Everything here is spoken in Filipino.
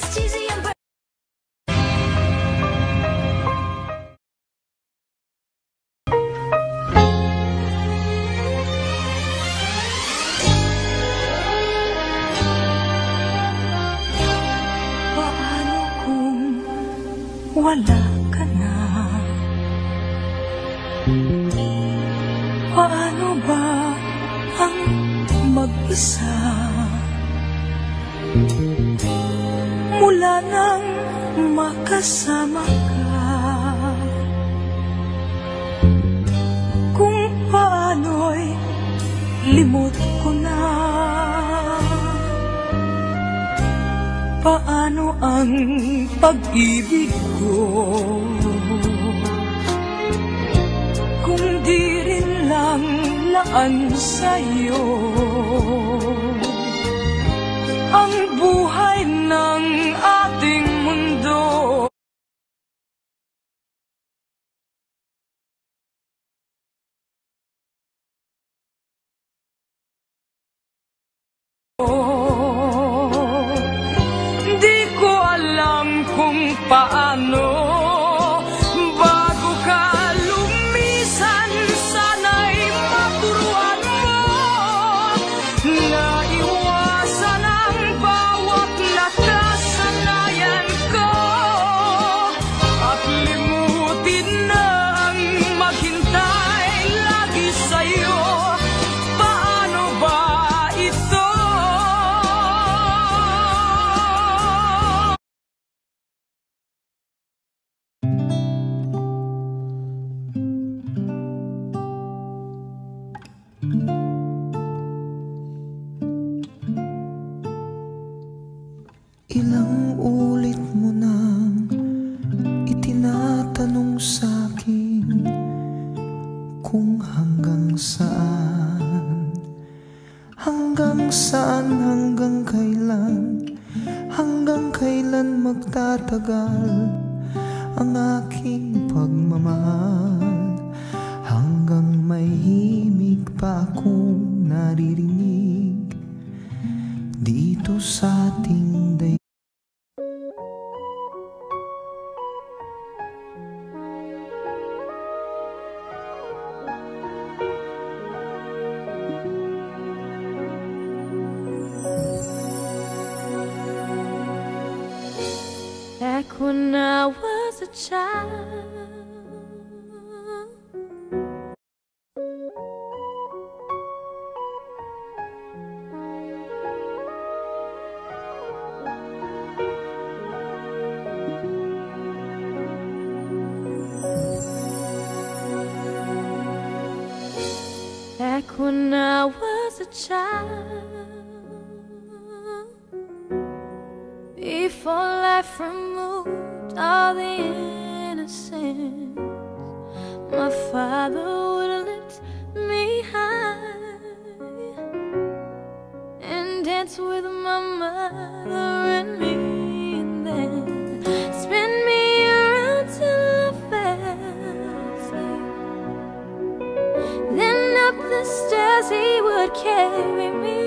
cheesy and paano kung wala ka na? Paano ba ang mag-isa? Mula nang makasama ka, kung paano'y limot ko na. Paano ang pag-ibig ko kung di rin lang laan sa'yo ang buhay ng ating mundo? Di ko alam kung paano bago ka lumisan, sana'y maturuan mo na iwasan ang bawat nakasanayan ko at limutin na ang maghintay lagi sa'yo. Paano ba ito? Ilang ulit mo nang itinatanong sa'kin kung hanggang saan, hanggang kailan magtatagal ang aking pagmamahal, hanggang may himig pa akong naririnig dito sa ating daigdig. back when I was a child. Back when I was a child, before life removed all the innocence, my father would lift me high and dance with my mother and me, and then spin me around till I fell asleep. Then up the stairs he would carry me